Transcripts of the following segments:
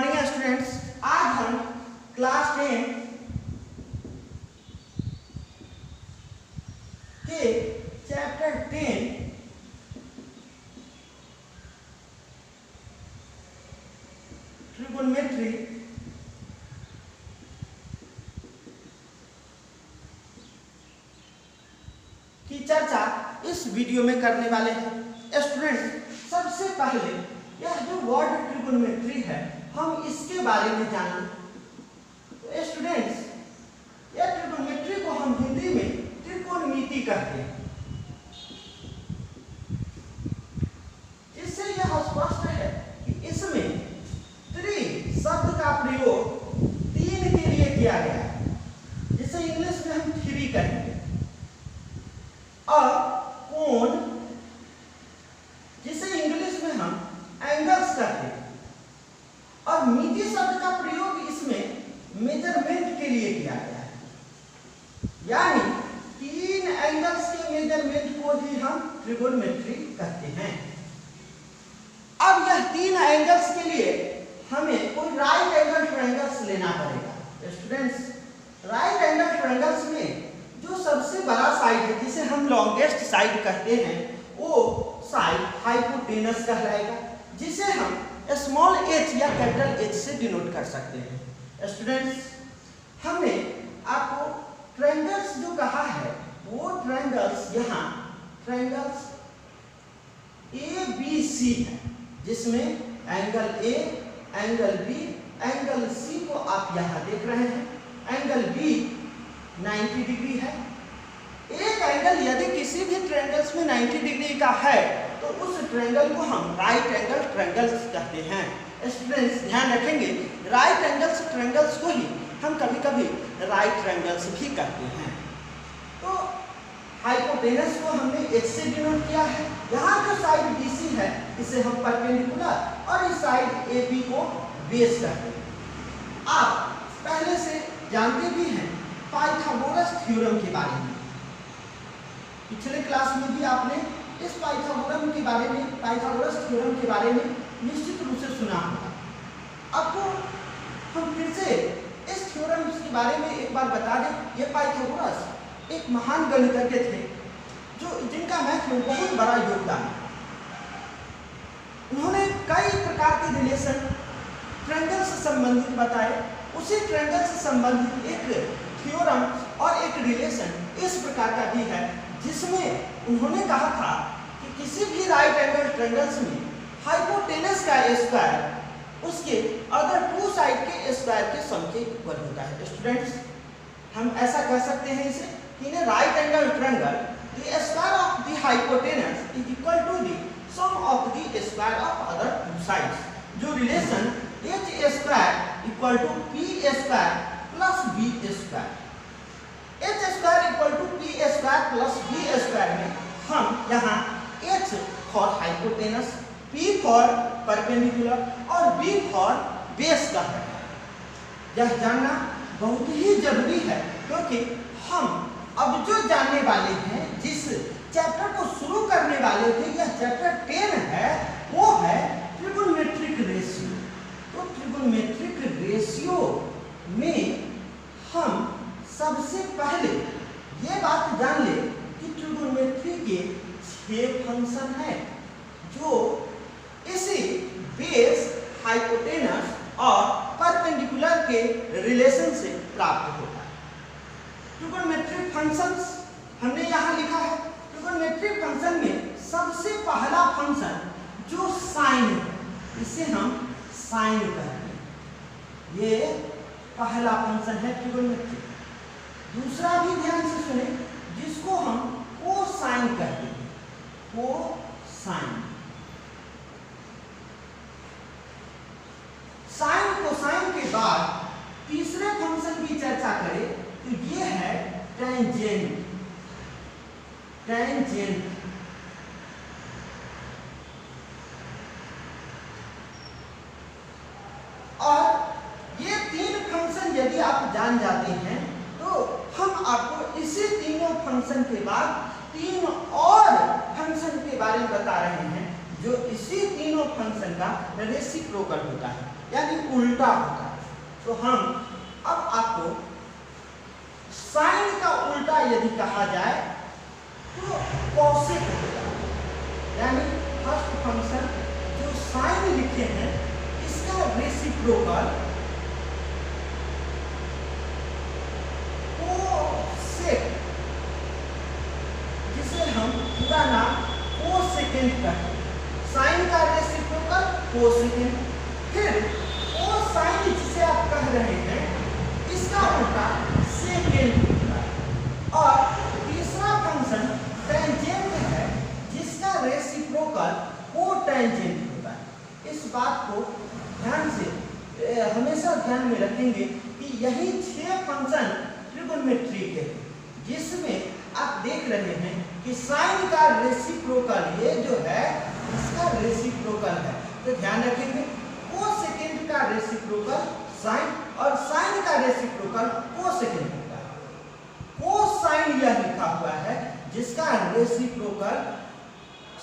Morning students. आज हम class 10 के चैप्टर 10 ट्रिगोनोमेट्री की चर्चा इस वीडियो में करने वाले हैं। स्टूडेंट, सबसे पहले यह जो वर्ड ट्रिगोनोमेट्री है हम इसके बारे में जानें। तो स्टूडेंट्स, यह ट्रिगोनोमेट्री को हम हिंदी में त्रिकोणमिति कहते हैं। इससे यह स्पष्ट है कि इसमें त्रि शब्द का प्रयोग तीन के लिए किया गया है, जिसे इंग्लिश में हम थ्री कहेंगे। और कोण, जिसे इंग्लिश में हम एंगल्स कहते हैं। और मिति शब्द का प्रयोग इसमें मेजरमेंट के लिए किया गया है, यानी तीन एंगल्स के मेजरमेंट को ही हम ट्रिगोनोमेट्री कहते हैं। अब यह तीन एंगल्स के लिए हमें कोई राइट एंगल ट्रायंगल्स लेना पड़ेगा। स्टूडेंट्स, राइट एंगल ट्रायंगल्स में जो सबसे बड़ा साइड है, जिसे हम लॉन्गेस्ट साइड कहते हैं, वो साइड हाइपोटेनस कहलाएगा, जिसे हम स्मॉल h या कैपिटल H से डिनोट कर सकते हैं। स्टूडेंट्स, हमने आपको ट्रायंगल्स जो कहा है वो ट्रायंगल्स यहाँ ट्रायंगल्स ABC है, जिसमें angle A, angle B, angle C को आप यहाँ देख रहे हैं। एंगल B 90 डिग्री है। एक एंगल यदि किसी भी ट्रायंगल्स में 90 डिग्री का है तो उस ट्रायंगल को हम राइट एंगल ट्रायंगल्स कहते हैं। स्टूडेंट्स, ध्यान रखेंगे, राइट एंगल्स ट्रायंगल्स को ही हम कभी कभी राइट ट्रायंगल्स भी कहते हैं। तो हाइपोटेनस को हमने H से डिनोट किया है। यहाँ जो साइड BC है इसे हम परपेंडिकुलर और इस साइड AB को बेस कहते हैं। आप पहले से जानते भी हैं पाइथागोरस थ्योरम के बारे में। पिछले क्लास में भी आपने इस पाइथागोरस थ्योरम के बारे में निश्चित रूप से सुना होगा। आपको हम फिर से इस थ्योरम के बारे में एक बार बता दें। ये पाइथागोरस एक महान गणितज्ञ थे जिनका मैथ में बहुत बड़ा योगदान है। उन्होंने कई प्रकार के रिलेशन ट्रायंगल से संबंधित बताए। उसी ट्रायंगल से संबंधित एक थ्योरम और एक रिलेशन इस प्रकार का भी है, जिसमें उन्होंने कहा था कि किसी भी राइट एंगल ट्रायंगल्स में हाइपोटेनस का स्क्वायर उसके अदर टू साइड के स्क्वायर के सम के इक्वल होता है। स्टूडेंट्स, हम ऐसा कह सकते हैं इसे कि in right angle triangle the square of the hypotenuse is equal to the sum of the square of other two sides. जो relation h square equal to p square plus b square, h square equal to p square plus b square में हम यहाँ h for hypotenuse, p for perpendicular और b for base का है। यह जानना बहुत ही जरूरी है, क्योंकि हम अब जो जानने वाले हैं, जिस चैप्टर को शुरू करने वाले थे, यह चैप्टर 10 है, वो है ट्रिगोनोमेट्रिक रेशियो। तो ट्रिगोनोमेट्रिक रेशियो में हम सबसे पहले ये बात जान ले कि ट्रिगोनोमेट्री के 6 फंक्शन हैं, जो इसी बेस, हाइपोटेनस और परपेंडिकुलर के रिलेशन से प्राप्त होता है। ट्रिगोनोमेट्रिक फंक्शंस हमने यहाँ लिखा है। ट्रिगोनोमेट्रिक फंक्शन में सबसे पहला फंक्शन जो साइन है, इसे हम साइन कहते हैं। ये पहला फंक्शन है ट्रिगोनोमेट्रिक। दूसरा भी ध्यान से सुने, जिसको हम कोसाइन कहते हैं। कोसाइन, साइन कोसाइन के बाद तीसरे फंक्शन की चर्चा करें तो ये है टेंजेंट। टेंजेंट और ये तीन फंक्शन यदि आप जान जाते हैं तो हम आपको इसी तीनों फंक्शन के बाद तीन और फंक्शन के बारे में बता रहे हैं, जो इसी तीनों फंक्शन का रेसिप्रोकल होता है, यानी उल्टा होता है। तो हम अब आपको साइन का उल्टा यदि कहा जाए तो कॉसेक होगा, यानी फर्स्ट फंक्शन जो साइन लिखे हैं इसका रेसिप्रोकल कोसेक, जिसे हम पूरा नाम कोसेकेंट कहते हैं। साइन का रेसिप्रोकल कोसेकेंट, फिर कोसाइन जिसे आप कह रहे हैं इसका उल्टा सेकेंट होता है। और तीसरा फंक्शन टेंजेंट है जिसका रेसिप्रोकल कोटेंजेंट होता है। इस बात को ध्यान से हमेशा ध्यान में रखेंगे कि यही 6 फंक्शन ट्रिगोनोमेट्री के जिसमें आप देख रहे हैं कि साइन का रेसिप्रोकल ये जो है इसका रेसिप्रोकल है। तो ध्यान रखेंगे कोसेकेंट का रेसिप्रोकल साइन और साइन का रेसिप्रोकल कोसेकेंट होता है। कोसाइन यह लिखा हुआ है जिसका रेसिप्रोकल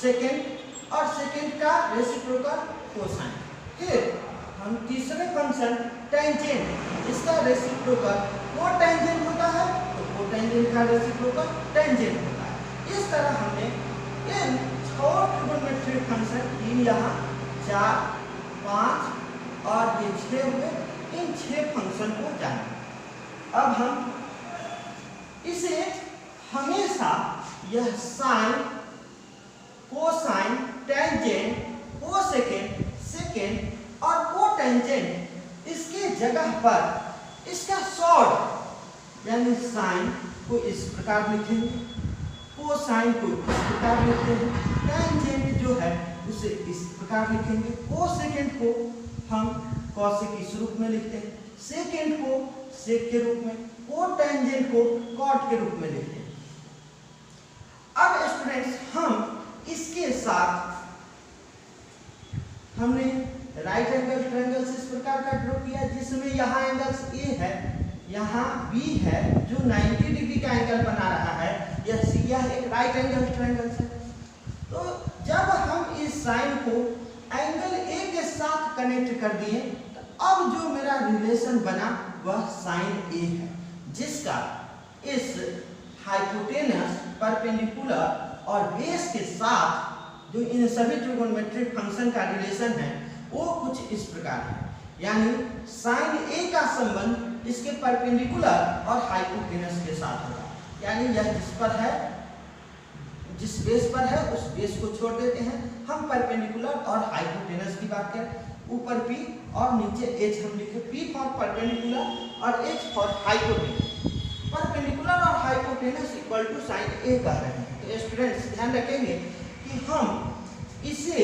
सेकेंड और सेकेंड का रेसिप्रोकल कोसाइन। फिर हम तीसरे फंक्शन टेंजेंट जिसका रेसिप्रोकल कोटेंजेंट होता है, तो कोटेंजेंट का रेसिप्रोकल टेंजेंट होता है। इस तरह हमने इन 6 ट्रिगोनोमेट्रिक फंक्शन 3 यहाँ 4 5 और ये 6 हुए, इन 6 फंक्शन को जाना। अब हम इसे हमेशा यह sine, cosine, tangent, cosecant, secant और कोटेंजेंट इसके जगह पर इसका शॉर्ट यानी साइन को इस प्रकार लिखेंगे, कोसाइन को इस प्रकार लिखते हैं, टेंजेंट जो है उसे इस प्रकार लिखेंगे, कोसेकेंट को हम कॉसेक इस रूप में लिखते हैं, सेकेंड को सेक के रूप में, कोटेंजेंट को कॉट के रूप में लिखते हैं। अब स्टूडेंट्स हम इसके साथ हमने राइट एंगल ट्रायंगल इस प्रकार का ड्रॉ किया जिसमें यहाँ एंगल्स ए है, यहाँ बी है जो 90 डिग्री का एंगल बना रहा है, यह एक राइट एंगल ट्रायंगल है। तो जब हम इस साइन को एंगल ए के साथ कनेक्ट कर दिए तो अब जो मेरा रिलेशन बना वह साइन ए है, जिसका इस हाइपोटेनस, परपेंडिकुलर और बेस के साथ जो इन सभी ट्रिगोनोमेट्रिक फंक्शन का रिलेशन है वो कुछ इस प्रकार है। यानी साइन ए का संबंध इसके परपेंडिकुलर और हाइपोटेनस के साथ होगा, यानी यह जिस पर है, जिस बेस पर है उस बेस को छोड़ देते हैं, हम परपेंडिकुलर और हाइपोटेनस की बात करें, ऊपर P और नीचे H हम लिखे, P फॉर परपेंडिकुलर और H फॉर हाइपोटेनस। परपेंडिकुलर और हाइपोटेनस इक्वल टू साइन ए कह रहे हैं। तो स्टूडेंट्स ध्यान रखेंगे कि हम इसे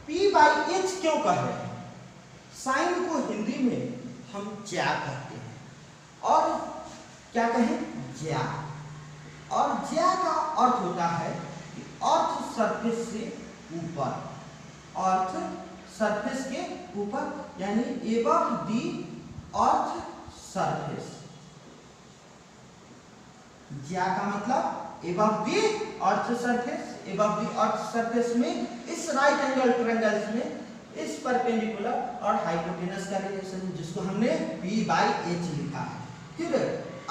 P/H क्यों कह रहे हैं। साइन को हिंदी में हम ज्या कहते हैं और क्या कहें, ज्या। और ज्या का अर्थ होता है कि अर्थ सरफेस से ऊपर, अर्थ सरफेस के ऊपर, यानी एबव दी अर्थ सरफेस। ज्या का मतलब एबव दी अर्थ सरफेस, एबव दी अर्थ सरफेस में इस राइट एंगल ट्रायंगल्स में इस परपेंडिकुलर और हाइपोटेनस का रिलेशन जिसको हमने P/H लिखा है। फिर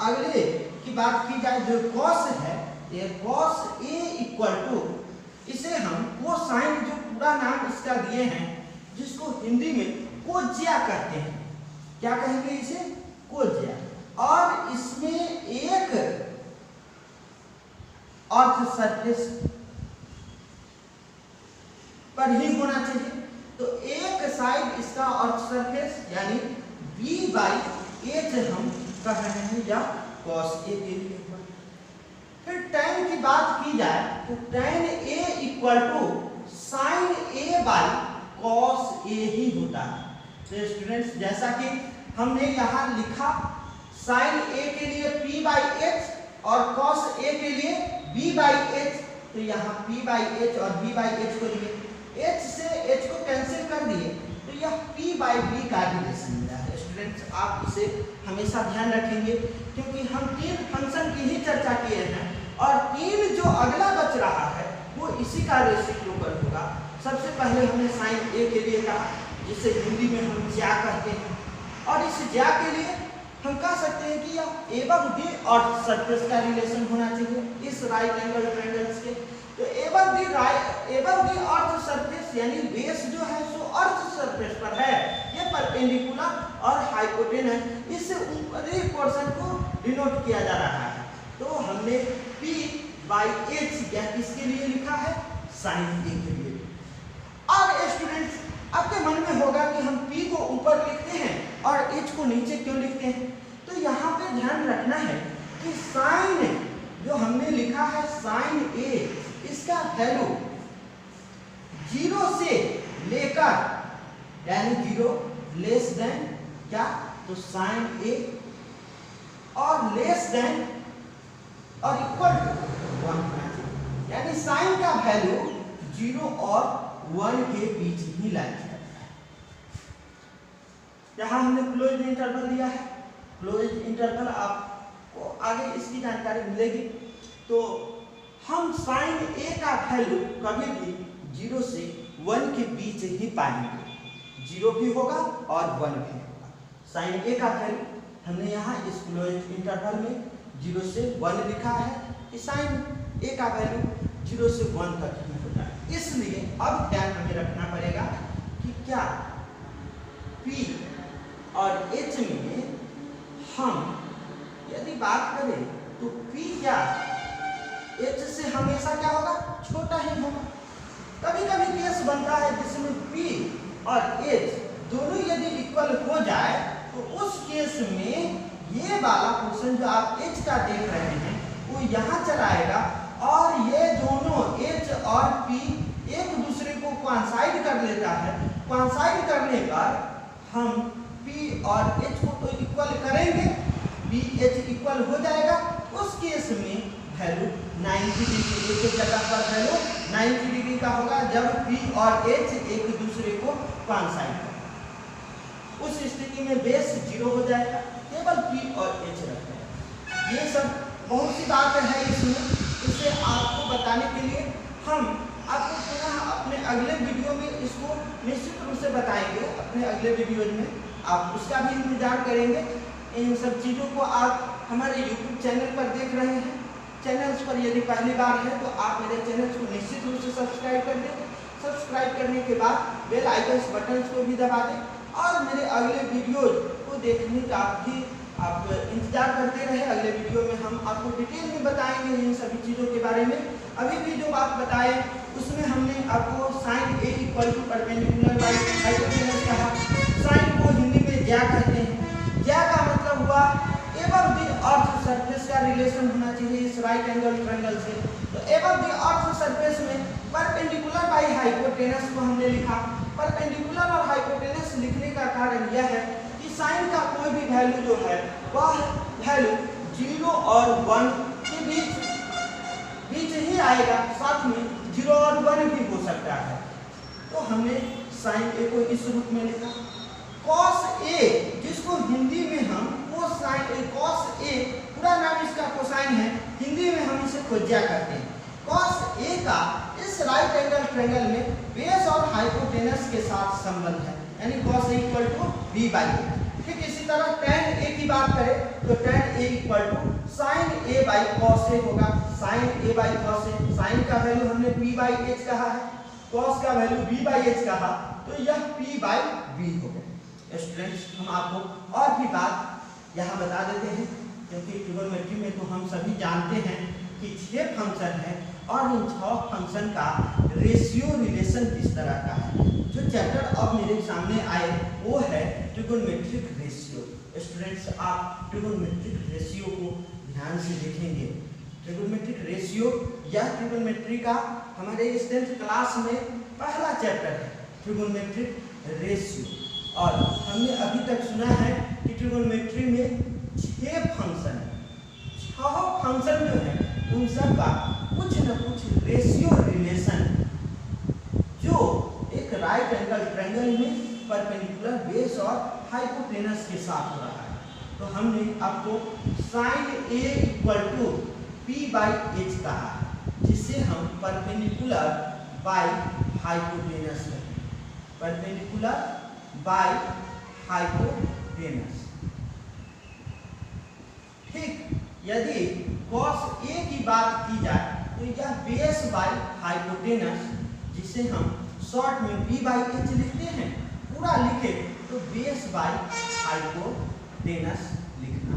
अगले की बात की जाए जो कॉस है, ये कॉस ए इक्वल टू, इसे हम कोसाइन जो पूरा नाम इसका दिए हैं जिसको हिंदी में कोज्या कहते हैं, क्या कहेंगे इसे, कोज्या। और इसमें एक अर्थ सरफेस पर ही होना चाहिए, तो एक साइड इसका अर्थ सरफेस यानी B/H हम कह रहे हैं या cos A के लिए। फिर tan की बात की जाए तो tan A equal to sin A by cos A ही होता है। तो स्टूडेंट्स जैसा कि हमने यहाँ लिखा sin A के लिए P/H और cos A के लिए B/H, तो यहाँ P/H और B/H को लिए H से H को कैंसिल कर दिए तो यह P/B का रिलेशन मिला है। स्टूडेंट्स आप इसे हमेशा ध्यान रखेंगे क्योंकि हम 3 फंक्शन की ही चर्चा किए हैं और 3 जो अगला बच रहा है वो इसी का रेसिप्रोकल होगा। सबसे पहले हमने साइन ए के लिए कहा, जिसे हिंदी में हम ज्या कहते हैं, और इस ज्या के लिए हम कह सकते हैं कि यह एबव दी अर्थ सरफेस का रिलेशन होना चाहिए इस राइट एंगल ट्रायंगल्स के। तो एबव दी अर्थ सरफेस यानी बेस जो है सो अर्थ सरफेस पर है, ये परपेंडिकुलर और हाइपोटेनस, इससे ऊपरी पोर्शन को डिनोट किया जा रहा है। तो हमने P बाई H या किसके लिए लिखा है, साइन ए के लिए। अब स्टूडेंट्स आपके मन में होगा कि हम P को ऊपर लिखते हैं और H को नीचे क्यों लिखते हैं। तो यहाँ पे ध्यान रखना है कि साइन जो हमने लिखा है साइन ए, इसका वैल्यू 0 से लेकर यानी 0 लेस देन क्या, तो साइन ए, और लेस देन और इक्वल टू 1, यानी साइन का वैल्यू 0 और 1 के बीच ही लाया जाता है। यहाँ हमने क्लोज्ड इंटरवल दिया है, क्लोज्ड इंटरवल आपको आगे इसकी जानकारी मिलेगी। तो हम साइन ए का वैल्यू कभी भी 0 से 1 के बीच ही पाएंगे, 0 भी होगा और 1 भी होगा। साइन ए का वैल्यू हमने यहाँ इस क्लोज्ड इंटरवल में 0 से 1 लिखा है कि साइन ए का वैल्यू 0 से 1 तक ही होता है। इसलिए अब ध्यान हमें रखना पड़ेगा कि क्या P और H में हम यदि बात करें तो P क्या H से हमेशा क्या होगा, छोटा ही होगा। कभी कभी केस बनता है जिसमें P और H दोनों यदि इक्वल हो जाए तो उस केस में ये वाला पोर्शन जो आप H का देख रहे हैं वो यहाँ चला आएगा और ये दोनों H और P एक दूसरे को कोइंसाइड कर लेता है। कोइंसाइड करने पर हम P और H को तो इक्वल करेंगे, P H इक्वल हो जाएगा। उस केस में वैल्यू 90 डिग्री, एक जगह पर वैल्यू 90 डिग्री का होगा जब P और H एक दूसरे को कोइंसाइड करें। उस स्थिति में बेस 0 हो जाएगा, केवल P और H रखते हैं। ये सब बहुत सी बात है इसमें, इसे आपको बताने के लिए हम आपको पुनः अपने अगले वीडियो में इसको निश्चित रूप से बताएंगे। अपने अगले वीडियो में आप उसका भी इंतजार करेंगे। इन सब चीज़ों को आप हमारे YouTube चैनल पर देख रहे हैं। चैनल्स पर यदि पहली बार है तो आप मेरे चैनल को निश्चित रूप से सब्सक्राइब कर दें। सब्सक्राइब करने के बाद बेल आइकन बटन को भी दबा दें और मेरे अगले वीडियोज को देखने का भी आप इंतजार करते रहे। अगले वीडियो में हम आपको डिटेल में बताएंगे इन सभी चीज़ों के बारे में। अभी भी जो बात बताए उसमें हमने आपको sine A equal to perpendicular by hypotenuse कहा। साइन को हिंदी में ज्या कहते हैं। ज्या का मतलब हुआ एबव द अर्थ सरफेस का रिलेशन होना चाहिए इस राइट एंगल ट्रायंगल से। तो एबव द अर्थ सरफेस में परपेंडिकुलर बाई हाइपोटेनस को हमने लिखा। परपेंडिकुलर और हाइपोटेनस लिखने का कारण यह है कि साइन का कोई भी वैल्यू जो है वह वैल्यू 0 और 1 के बीच ही आएगा, साथ में 0 और 1 भी हो सकता है। तो हमने साइन ए को इस रूप में लिखा। कॉस ए, जिसको हिंदी में हम कोसाइन, कॉस ए पूरा नाम इसका कोसाइन है, हिंदी में हम इसे कोज्या कहते हैं। कॉस ए का इस राइट एंगल ट्रायंगल में बेस और हाइपोटेनस के साथ संबंध है, यानी cos A equal to B by A. ठीक इसी तरह tan ए की बात करें तो tan A equal to sine A by cos A होगा। Sine A by cos A, sine का वैल्यू हमने p बाई h कहा है, कॉस का वैल्यू b बाई h कहा, तो यह p बाई b हो गया। स्टूडेंट्स हम आपको और भी बात यहाँ बता देते हैं, क्योंकि ट्रिगोनोमेट्री में तो हम सभी जानते हैं कि 6 फंक्शन है और इन 6 फंक्शन का रेशियो रिलेशन किस तरह का है। जो चैप्टर अब मेरे सामने आए वो है ट्रिगोनोमेट्रिक रेशियो। स्टूडेंट्स आप ट्रिगोनोमेट्रिक रेशियो को ध्यान से देखेंगे। ट्रिगोनोमेट्रिक रेशियो या ट्रिगोनोमेट्री का हमारे 10th क्लास में पहला चैप्टर है ट्रिगोनोमेट्रिक रेशियो। और हमने अभी तक सुना है कि ट्रिगोनोमेट्री में 6 फंक्शन है। 6 फंक्शन जो है उन सब का कुछ न कुछ रेशियो रिलेशन जो एक राइट एंगल ट्रायंगल में परपेंडिकुलर बेस और हाइपोटेनस के साथ हो रहा है। तो हमने आपको sine A equal to p by h कहा, जिसे हम परपेंडिकुलर बाई हाइपोटेनस रहे, परपेंडिकुलर बाय हाइपोटेनस। ठीक, यदि कॉस ए की बात की जाए तो यह बेस बाय हाइपोटेनस, जिसे हम शॉर्ट में बी बाई एच लिखते हैं, पूरा लिखे तो बेस बाय हाइपोटेनस लिखना।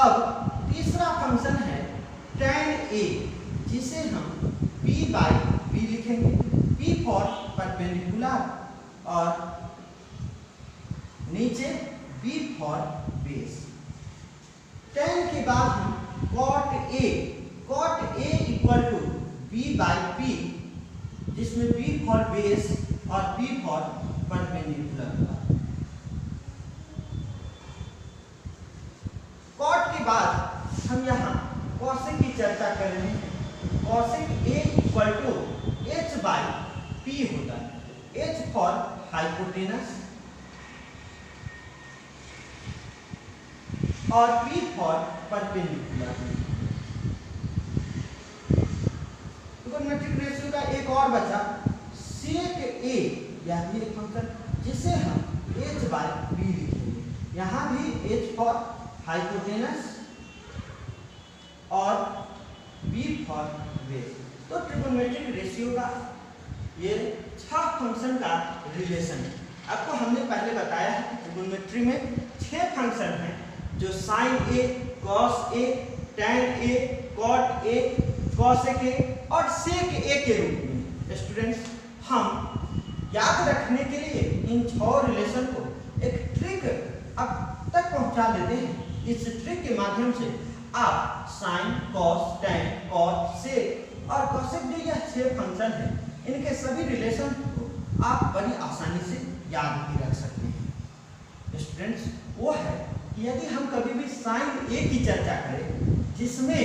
अब तीसरा फंक्शन है tan ए, जिसे हम p बाई बी लिखेंगे, p फॉर परपेंडिकुलर और नीचे b फॉर बेस। tan के बाद हम cot a equal to b by p, जिसमें b फॉर बेस और p फॉर परपेंडिकुलर। cot के बाद हम यहाँ cosec की चर्चा कर रहे हैं। cosec a equal to h by p होता है, h फॉर हाइपोटेनस और p for perpendicular. Trigonometric ratio का एक और बचा sec a, यह भी एक फंक्शन जिसे हम h बाई b लिखेंगे। यहाँ भी h फॉर हाइपोटेनस और b फॉर बेस। तो ट्रिगोनोमेट्रिक रेशियो का ये 6 फंक्शन का रिलेशन है। आपको हमने पहले बताया है कि ट्रिगोनोमेट्री में 6 फंक्शन हैं, जो sine A, cos A, tan A, cot A, cosec A और सेक ए के रूप में। स्टूडेंट्स, हम याद रखने के लिए इन 6 रिलेशन को एक ट्रिक अब तक पहुंचा देते हैं। इस ट्रिक के माध्यम से आप साइन, कॉस, टैन, कॉट, सेक और कॉसेक जो यह 6 फंक्शन हैं, इनके सभी रिलेशन को आप बड़ी आसानी से याद भी रख सकते हैं। स्टूडेंट्स, वो है कि यदि हम कभी भी साइन ए की चर्चा करें, जिसमें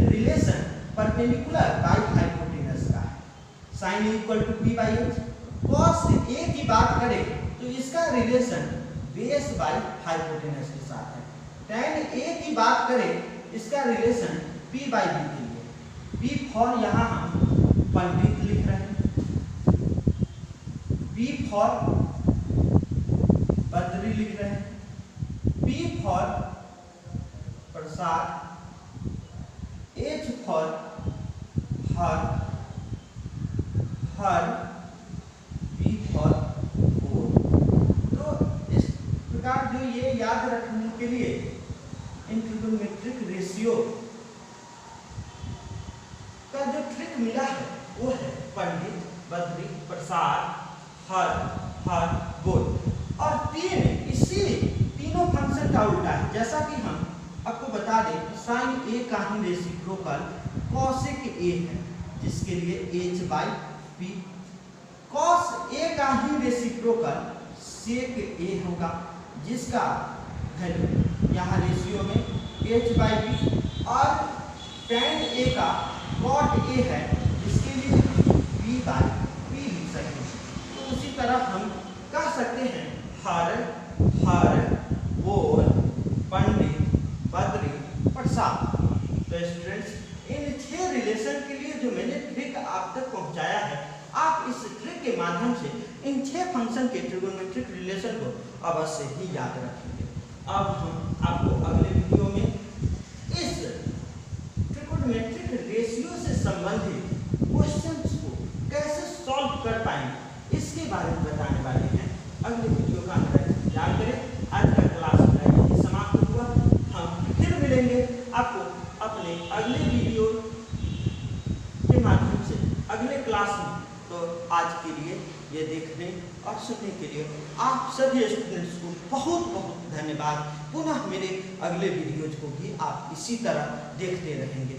रिलेशन परपेंडिकुलर बाय हाइपोटेनस का है, sine A equal to B by H. Cos A की बात करें तो इसका रिलेशन बेस बाय हाइपोटेनस के साथ है। टैन ए की बात करें, इसका रिलेशन p बाई बी के लिए। p फॉर यहाँ हम पंडित लिख रहे हैं, b फॉर बद्री लिख रहे हैं, p for Prasad, h for her, b for बोल। तो इस प्रकार जो ये याद रखने के लिए इन ट्रिगोनोमेट्रिक रेशियो का जो ट्रिक मिला है वो है पंडित, बद्री, प्रसाद, हर, बोल। और इसी तीनों फंक्शन का उल्टा है। जैसा कि हम आपको बता दें, साइन ए का ही रेसिप्रोकल कॉसेक ए है, जिसके लिए h by p। Cos A का ही रेसिप्रोकल सेक ए होगा, जिसका वैल्यू यहाँ रेशियो में h बाई बी। और टैन ए का कॉट ए है, जिसके लिए b बाई p लिख सकते हैं। तो उसी तरह हम कह सकते हैं हर, बोल, पंडित, बद्री, प्रसाद। तो स्टूडेंट्स, इन 6 रिलेशन के लिए जो मैंने ट्रिक आप तक पहुंचाया है, आप इस ट्रिक के माध्यम से इन 6 फंक्शन के ट्रिगोनोमेट्रिक रिलेशन को अवश्य ही याद रखेंगे। अब हम आपको अगले वीडियो में इस ट्रिगोनोमेट्रिक रेशियो से संबंधित क्वेश्चंस को कैसे सॉल्व कर पाएंगे, इसके बारे में बताने वाले हैं। अगले वीडियो का अंतर याद करें। आज का क्लास यही समाप्त हुआ। हम फिर मिलेंगे आपको अपने अगले वीडियो के माध्यम से अगले क्लास में। तो आज के लिए ये देखने और सुनने के लिए आप सभी स्टूडेंट्स को बहुत बहुत धन्यवाद। पुनः मेरे अगले वीडियोज को भी आप इसी तरह देखते रहेंगे।